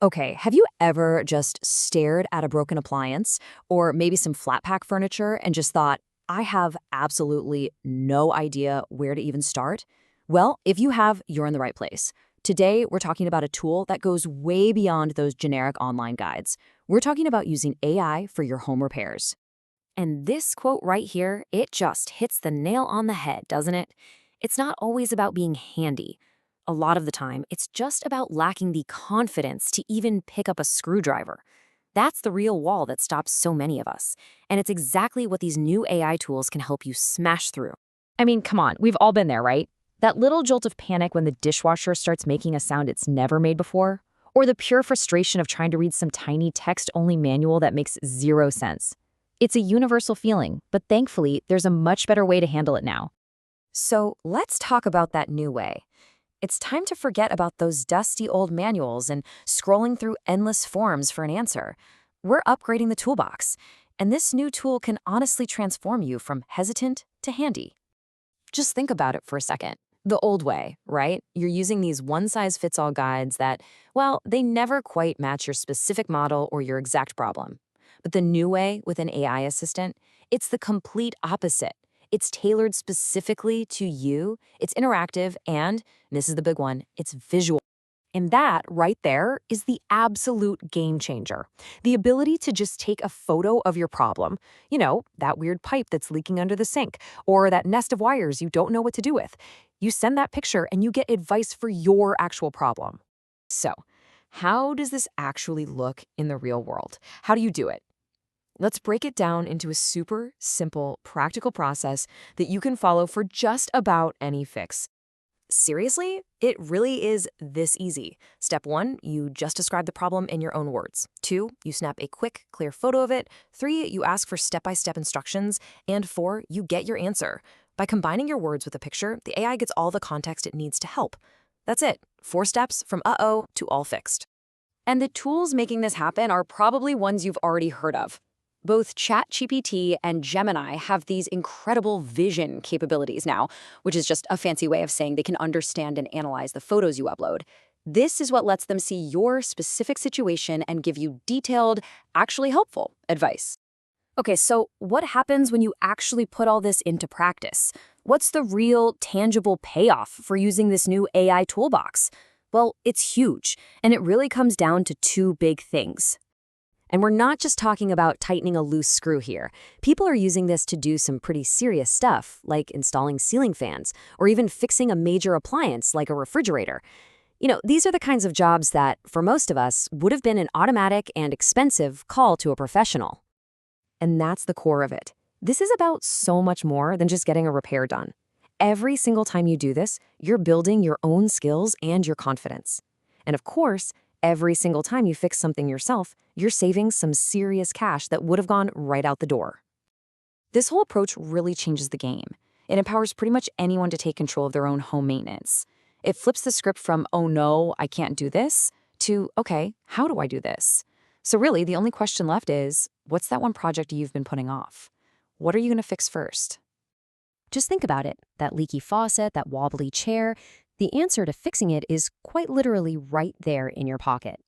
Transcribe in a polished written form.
Okay, have you ever just stared at a broken appliance or maybe some flat pack furniture and just thought, I have absolutely no idea where to even start? Well, if you have, you're in the right place. Today, we're talking about a tool that goes way beyond those generic online guides. We're talking about using AI for your home repairs. And this quote right here, it just hits the nail on the head, doesn't it? It's not always about being handy. A lot of the time, it's just about lacking the confidence to even pick up a screwdriver. That's the real wall that stops so many of us. And it's exactly what these new AI tools can help you smash through. I mean, come on, we've all been there, right? That little jolt of panic when the dishwasher starts making a sound it's never made before? Or the pure frustration of trying to read some tiny text-only manual that makes zero sense. It's a universal feeling, but thankfully, there's a much better way to handle it now. So let's talk about that new way. It's time to forget about those dusty old manuals and scrolling through endless forms for an answer. We're upgrading the toolbox, and this new tool can honestly transform you from hesitant to handy. Just think about it for a second. The old way, right? You're using these one-size-fits-all guides that, well, they never quite match your specific model or your exact problem. But the new way with an AI assistant, it's the complete opposite. It's tailored specifically to you, it's interactive, and, this is the big one, it's visual. And that right there is the absolute game changer. The ability to just take a photo of your problem, that weird pipe that's leaking under the sink, or that nest of wires you don't know what to do with. You send that picture and you get advice for your actual problem. So, how does this actually look in the real world? How do you do it? Let's break it down into a super simple, practical process that you can follow for just about any fix. Seriously, it really is this easy. Step 1, you just describe the problem in your own words. 2, you snap a quick, clear photo of it. 3, you ask for step-by-step instructions. And 4, you get your answer. By combining your words with a picture, the AI gets all the context it needs to help. That's it. 4 steps from uh-oh to all fixed. And the tools making this happen are probably ones you've already heard of. Both ChatGPT and Gemini have these incredible vision capabilities now, which is just a fancy way of saying they can understand and analyze the photos you upload. This is what lets them see your specific situation and give you detailed, actually helpful advice. Okay, so what happens when you actually put all this into practice? What's the real, tangible payoff for using this new AI toolbox? Well, it's huge, and it really comes down to two big things. And we're not just talking about tightening a loose screw here. People are using this to do some pretty serious stuff, like installing ceiling fans, or even fixing a major appliance like a refrigerator. These are the kinds of jobs that, for most of us, would have been an automatic and expensive call to a professional. And that's the core of it. This is about so much more than just getting a repair done. Every single time you do this, you're building your own skills and your confidence. And of course, every single time you fix something yourself, you're saving some serious cash that would have gone right out the door. This whole approach really changes the game. It empowers pretty much anyone to take control of their own home maintenance. It flips the script from, oh no, I can't do this, to, okay, how do I do this? So really, the only question left is, what's that one project you've been putting off? What are you going to fix first? Just think about it. That leaky faucet, that wobbly chair. The answer to fixing it is quite literally right there in your pocket.